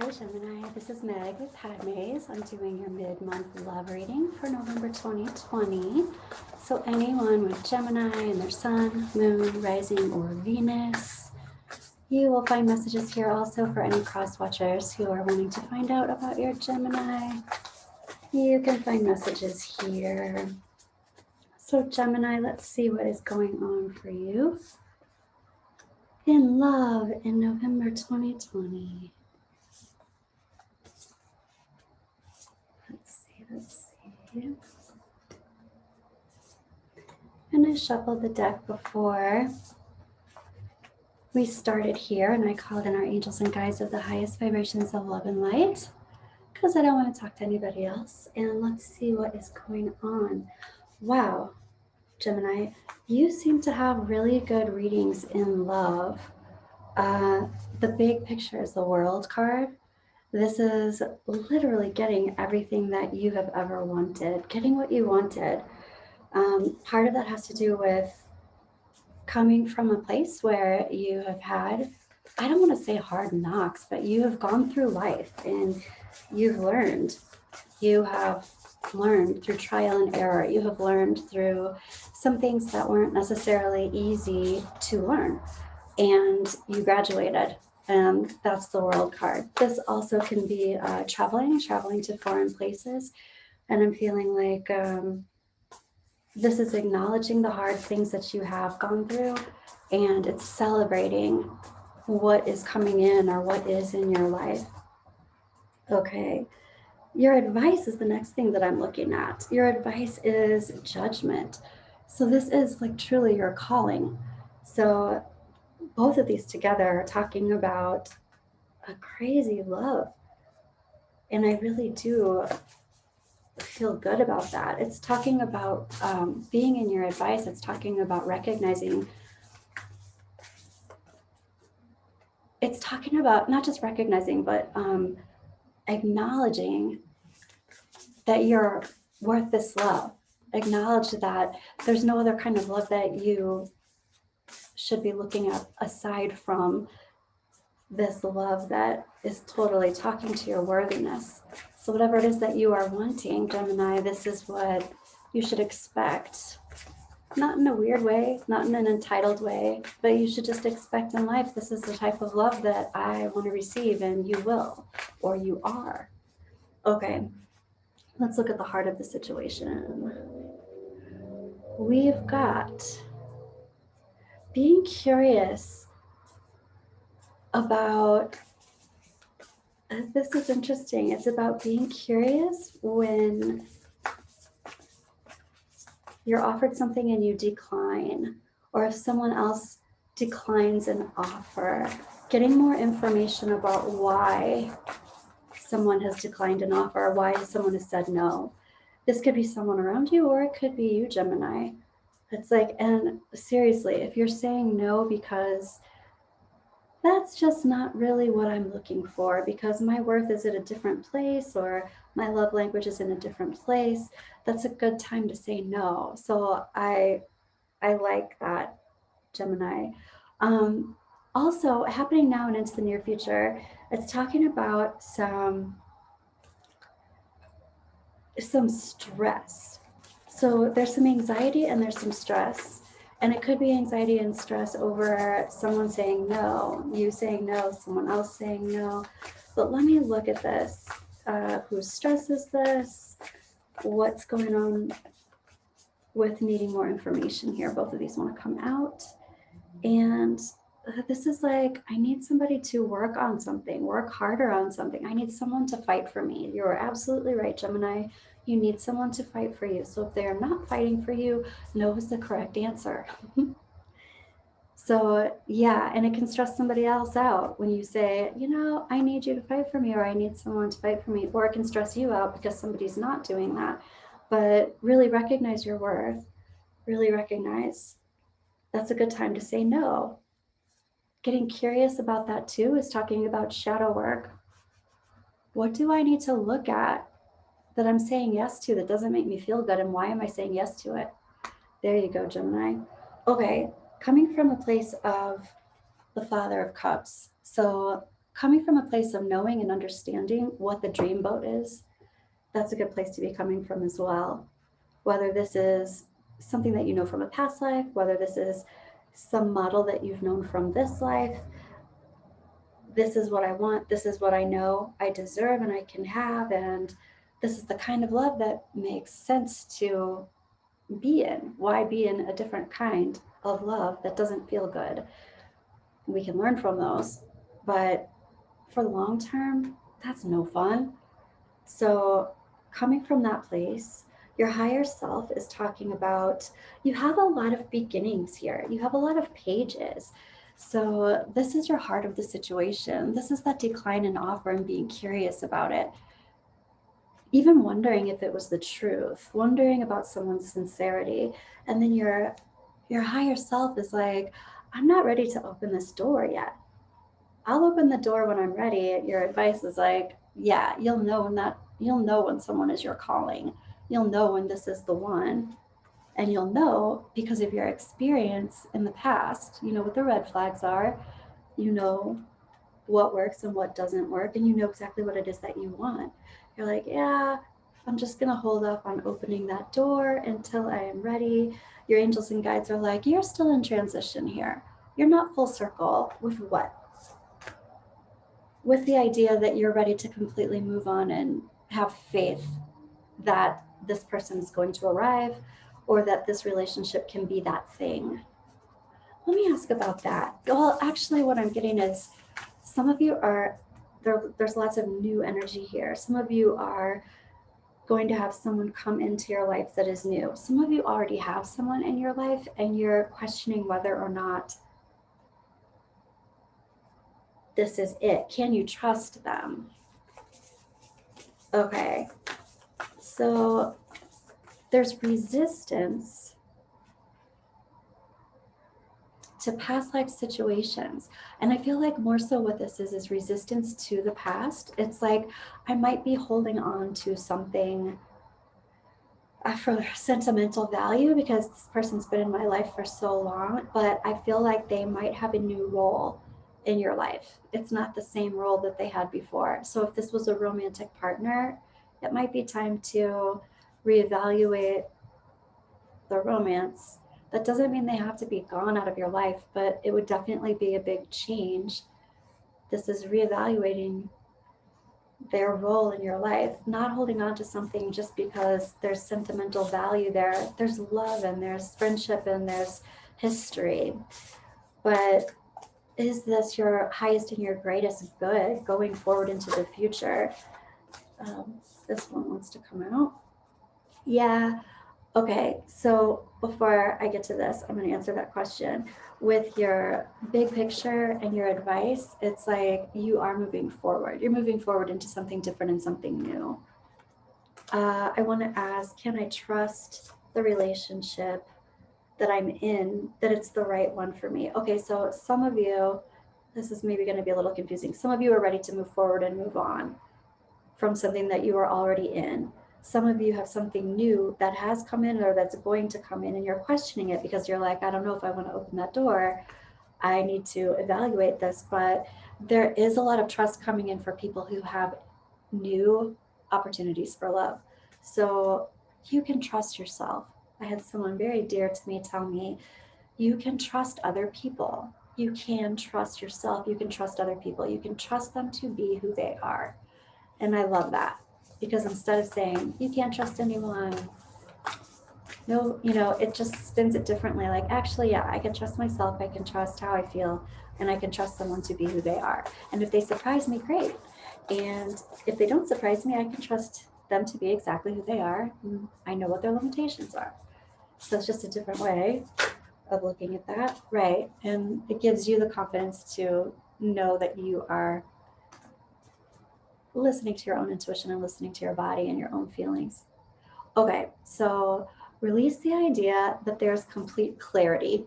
Hi Gemini, this is Meg with Padmes. I'm doing your mid-month love reading for November 2020. So anyone with Gemini and their sun, moon, rising, or Venus, you will find messages here also for any cross-watchers who are wanting to find out about your Gemini. You can find messages here. So Gemini, let's see what is going on for you in love in November 2020. Let's see. And I shuffled the deck before we started here, and I called in our angels and guides of the highest vibrations of love and light because I don't want to talk to anybody else. And let's see what is going on. Wow, Gemini, you seem to have really good readings in love. The big picture is the World card. This is literally getting everything that you have ever wanted, getting what you wanted. Part of that has to do with coming from a place where you have had, I don't want to say hard knocks, but you have gone through life and you've learned. You have learned through trial and error. You have learned through some things that weren't necessarily easy to learn. And you graduated. And that's the World card. This also can be traveling to foreign places. And I'm feeling like this is acknowledging the hard things that you have gone through, and it's celebrating what is coming in or what is in your life. Okay. Your advice is the next thing that I'm looking at. Your advice is judgment. So this is like truly your calling. So both of these together are talking about a crazy love. And I really do feel good about that. It's talking about being in your advice. It's talking about recognizing. It's talking about not just recognizing, but acknowledging that you're worth this love. Acknowledge that there's no other kind of love that you should be looking at aside from this love that is totally talking to your worthiness. So whatever it is that you are wanting, Gemini, this is what you should expect. Not in a weird way, not in an entitled way, but you should just expect in life, this is the type of love that I want to receive, and you will, or you are. Okay, let's look at the heart of the situation. We've got being curious about, this is interesting. It's about being curious when you're offered something and you decline, or if someone else declines an offer, getting more information about why someone has declined an offer, why someone has said no. This could be someone around you, or it could be you, Gemini. It's like, and seriously, if you're saying no because that's just not really what I'm looking for, because my worth is at a different place, or my love language is in a different place, that's a good time to say no. So I like that, Gemini. Also, happening now and into the near future, it's talking about some stress. So there's some anxiety and there's some stress. And it could be anxiety and stress over someone saying no, you saying no, someone else saying no. But let me look at this. Whose stress is this? What's going on with needing more information here? Both of these want to come out. And this is like, I need somebody to work on something, work harder on something. I need someone to fight for me. You're absolutely right, Gemini. You need someone to fight for you. So if they are not fighting for you, no is the correct answer. So yeah, and it can stress somebody else out when you say, I need you to fight for me, or I need someone to fight for me, or it can stress you out because somebody's not doing that. But really recognize your worth, really recognize that's a good time to say no. Getting curious about that too is talking about shadow work. What do I need to look at that I'm saying yes to that doesn't make me feel good, and why am I saying yes to it? There you go, Gemini. Okay, coming from a place of the Father of Cups. So coming from a place of knowing and understanding what the dream boat is, that's a good place to be coming from as well. Whether this is something that you know from a past life, whether this is some model that you've known from this life, this is what I want, this is what I know I deserve and I can have, and this is the kind of love that makes sense to be in. Why be in a different kind of love that doesn't feel good? We can learn from those, but for the long term, that's no fun. So, coming from that place, your higher self is talking about you have a lot of beginnings here, you have a lot of pages. So, this is your heart of the situation. This is that decline and offer and being curious about it. Even wondering if it was the truth, wondering about someone's sincerity. And then your higher self is like, I'm not ready to open this door yet. I'll open the door when I'm ready. Your advice is like, yeah, you'll know when someone is your calling. You'll know when this is the one. And you'll know because of your experience in the past, you know what the red flags are, you know what works and what doesn't work, and you know exactly what it is that you want. You're like, yeah, I'm just gonna hold off on opening that door until I am ready. Your angels and guides are like, you're still in transition here. You're not full circle with what? With the idea that you're ready to completely move on and have faith that this person is going to arrive or that this relationship can be that thing. Let me ask about that. Well, actually, what I'm getting is some of you are there's lots of new energy here. Some of you are going to have someone come into your life that is new. Some of you already have someone in your life and you're questioning whether or not this is it. Can you trust them? Okay. So there's resistance to past life situations. And I feel like more so what this is resistance to the past. It's like I might be holding on to something for sentimental value because this person's been in my life for so long, but I feel like they might have a new role in your life. It's not the same role that they had before. So if this was a romantic partner, it might be time to reevaluate the romance. That doesn't mean they have to be gone out of your life, but it would definitely be a big change. This is reevaluating their role in your life, not holding on to something just because there's sentimental value there. There's love and there's friendship and there's history. But is this your highest and your greatest good going forward into the future? This one wants to come out. Yeah. Okay, so before I get to this, I'm going to answer that question. With your big picture and your advice, it's like you are moving forward. You're moving forward into something different and something new. I want to ask, can I trust the relationship that I'm in, that it's the right one for me? Okay, so some of you, this is maybe going to be a little confusing. Some of you are ready to move forward and move on from something that you are already in. Some of you have something new that has come in or that's going to come in, and you're questioning it because you're like, I don't know if I want to open that door. I need to evaluate this. But there is a lot of trust coming in for people who have new opportunities for love. So you can trust yourself. I had someone very dear to me tell me, you can trust other people. You can trust yourself. You can trust other people. You can trust them to be who they are. And I love that because instead of saying, you can't trust anyone, no, it just spins it differently. Like, actually, yeah, I can trust myself. I can trust how I feel, and I can trust someone to be who they are. And if they surprise me, great. And if they don't surprise me, I can trust them to be exactly who they are. I know what their limitations are. So it's just a different way of looking at that. Right. And it gives you the confidence to know that you are listening to your own intuition and listening to your body and your own feelings. Okay, so release the idea that there's complete clarity.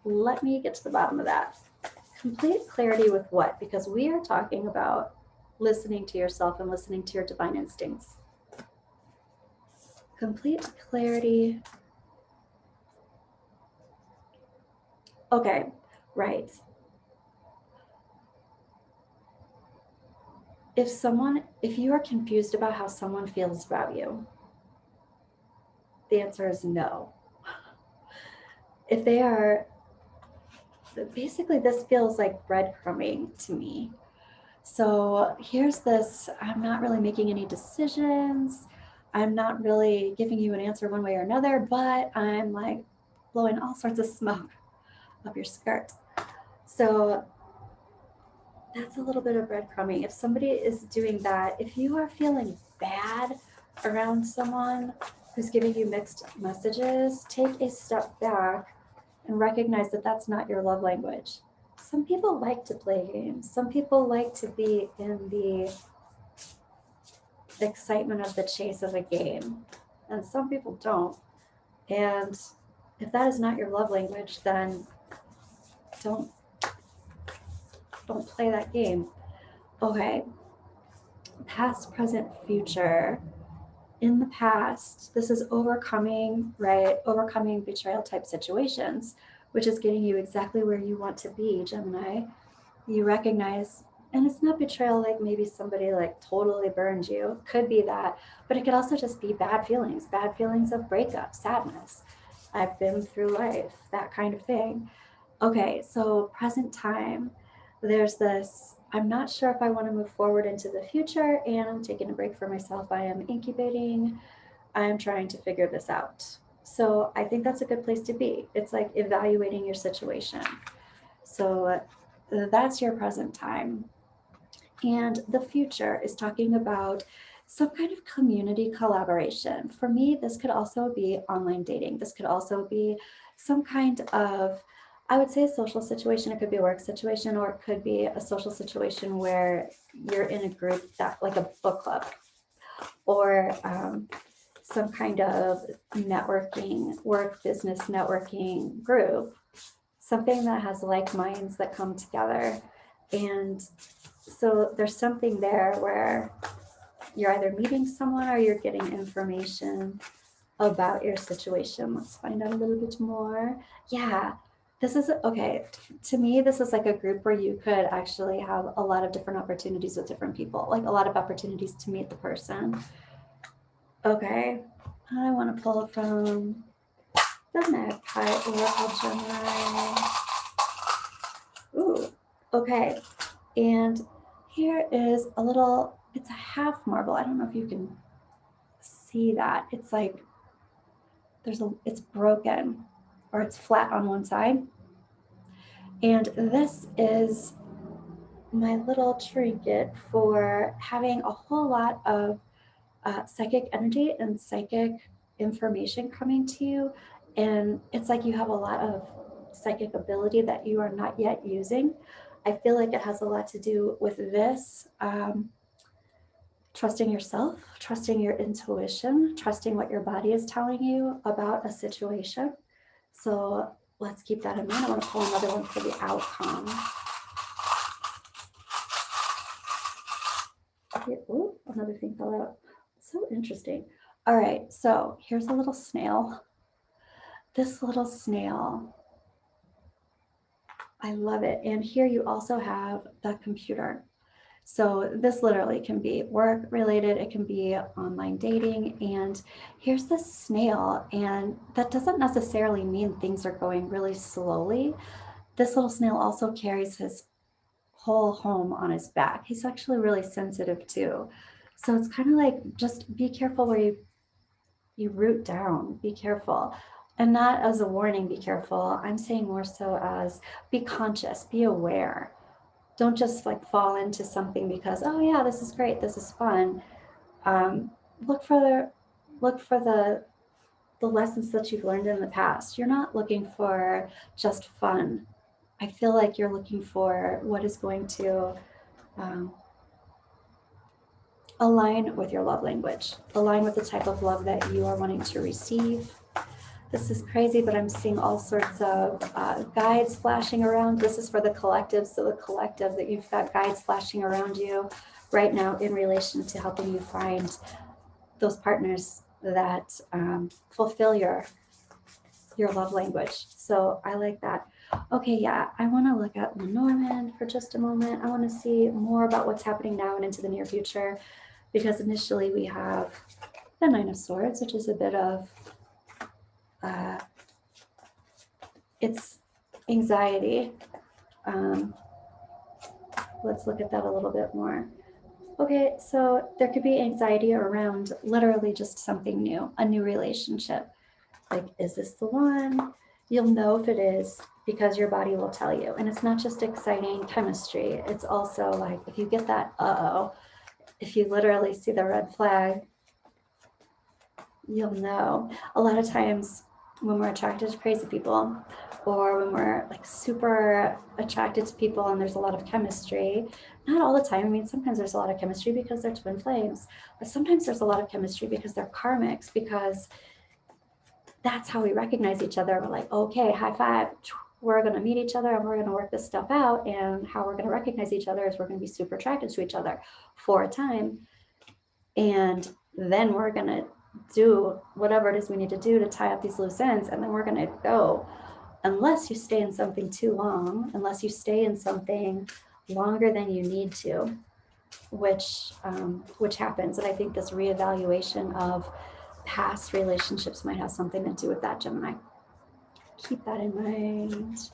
Let me get to the bottom of that. Complete clarity with what? Because we are talking about listening to yourself and listening to your divine instincts. Complete clarity. Okay, right. if you are confused about how someone feels about you, the answer is no. If they are, basically this feels like breadcrumbing to me. So here's this, I'm not really making any decisions. I'm not really giving you an answer one way or another, but I'm like blowing all sorts of smoke up your skirt. So that's a little bit of breadcrumbing. If somebody is doing that, if you are feeling bad around someone who's giving you mixed messages, take a step back and recognize that that's not your love language. Some people like to play games. Some people like to be in the excitement of the chase of a game, and some people don't. And if that is not your love language, then don't play that game. Okay. Past, present, future. In the past, this is overcoming, right? Overcoming betrayal type situations, which is getting you exactly where you want to be, Gemini. You recognize, and it's not betrayal like maybe somebody like totally burned you. Could be that, but it could also just be bad feelings of breakup, sadness. I've been through life, that kind of thing. Okay, so present time, there's this, I'm not sure if I want to move forward into the future, and I'm taking a break for myself. I am incubating. I am trying to figure this out. So I think that's a good place to be. It's like evaluating your situation. So that's your present time. And the future is talking about some kind of community collaboration. For me, this could also be online dating. This could also be some kind of, I would say, a social situation. It could be a work situation, or it could be a social situation where you're in a group that, like a book club, or some kind of networking, work, business networking group, something that has like minds that come together. And so there's something there where you're either meeting someone or you're getting information about your situation. Let's find out a little bit more. Yeah, this is okay. To me, this is like a group where you could actually have a lot of different opportunities with different people, like a lot of opportunities to meet the person. Okay, I want to pull from the Magpie Oracle Gemini. Ooh, okay. And here is a little, it's a half marble. I don't know if you can see that. It's like, it's broken, or it's flat on one side. And this is my little trinket for having a whole lot of psychic energy and psychic information coming to you. And it's like you have a lot of psychic ability that you are not yet using. I feel like it has a lot to do with this. Trusting yourself, trusting your intuition, trusting what your body is telling you about a situation. So let's keep that in mind. I want to pull another one for the outcome. Ooh, another thing fell out. So interesting. All right, so here's a little snail. This little snail, I love it. And here you also have the computer. So this literally can be work related, it can be online dating, and here's the snail, and that doesn't necessarily mean things are going really slowly. This little snail also carries his whole home on his back. He's actually really sensitive too. So it's kind of like, just be careful where you root down, be careful. And not as a warning, be careful. I'm saying more so as be conscious, be aware. Don't just like fall into something because, oh yeah, this is great, this is fun. Look for the lessons that you've learned in the past. You're not looking for just fun. I feel like you're looking for what is going to align with your love language, align with the type of love that you are wanting to receive. This is crazy, but I'm seeing all sorts of guides flashing around. This is for the collective. So the collective, that you've got guides flashing around you right now in relation to helping you find those partners that fulfill your love language. So I like that. Okay, yeah, I want to look at Lenormand for just a moment. I want to see more about what's happening now and into the near future, because initially we have the Nine of Swords, which is a bit of it's anxiety. Let's look at that a little bit more. Okay, so there could be anxiety around literally just something new, a new relationship. Like, is this the one? You'll know if it is because your body will tell you. And it's not just exciting chemistry, it's also like if you get that, if you literally see the red flag, you'll know. A lot of times when we're attracted to crazy people, or when we're like super attracted to people and there's a lot of chemistry, not all the time. I mean, sometimes there's a lot of chemistry because they're twin flames, but sometimes there's a lot of chemistry because they're karmics, because that's how we recognize each other. We're like, okay, high five. We're going to meet each other and we're going to work this stuff out. And how we're going to recognize each other is we're going to be super attracted to each other for a time. And then we're going to do whatever it is we need to do to tie up these loose ends. And then we're going to go, unless you stay in something too long, unless you stay in something longer than you need to, which happens. And I think this reevaluation of past relationships might have something to do with that, Gemini. Keep that in mind.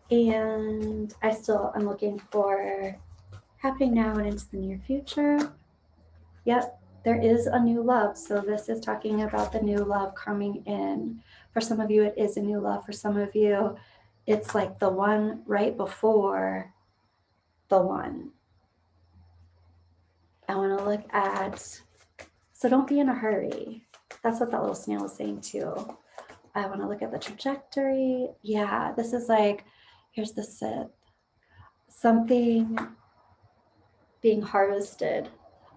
And I'm looking for happening now and into the near future. Yep, there is a new love. So this is talking about the new love coming in. For some of you, it is a new love. For some of you, it's like the one right before the one. I want to look at, so don't be in a hurry. That's what that little snail is saying too. I want to look at the trajectory. Yeah, this is like, here's the Sith. Something being harvested.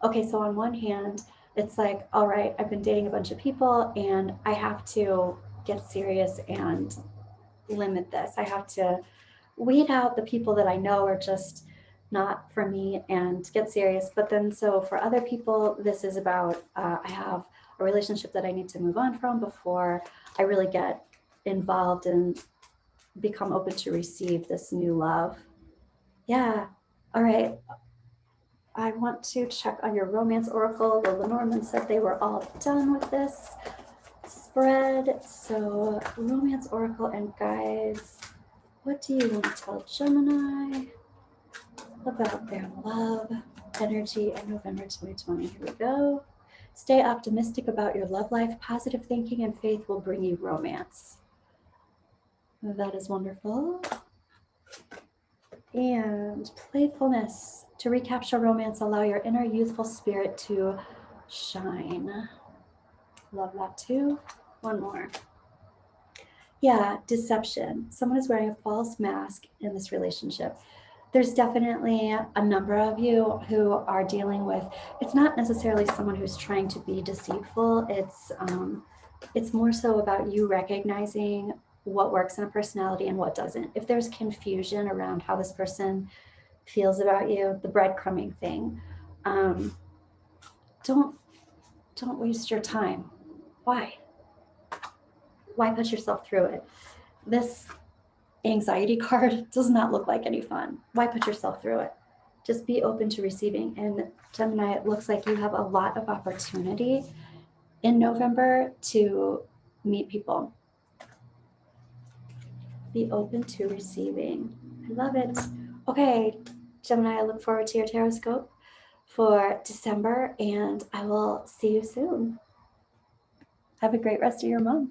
Okay, so on one hand, it's like, all right, I've been dating a bunch of people and I have to get serious and limit this. I have to weed out the people that I know are just not for me and get serious. But then, so for other people, this is about I have a relationship that I need to move on from before I really get involved and become open to receive this new love. Yeah. All right. I want to check on your romance oracle. The Lenormand said they were all done with this spread. So romance oracle and guides, what do you want to tell Gemini about their love energy in November 2020? Here we go. Stay optimistic about your love life. Positive thinking and faith will bring you romance. That is wonderful. And playfulness. To recapture romance, allow your inner youthful spirit to shine. Love that too. One more. Yeah, deception. Someone is wearing a false mask in this relationship. There's definitely a number of you who are dealing with, it's not necessarily someone who's trying to be deceitful. It's more so about you recognizing what works in a personality and what doesn't. If there's confusion around how this person feels about you, the breadcrumbing thing, don't waste your time. Why put yourself through it? This anxiety card does not look like any fun. Why put yourself through it? Just be open to receiving. And Gemini, it looks like you have a lot of opportunity in November to meet people. Be open to receiving. I love it. Okay, Gemini, I look forward to your Tarotscope for December, and I will see you soon. Have a great rest of your month.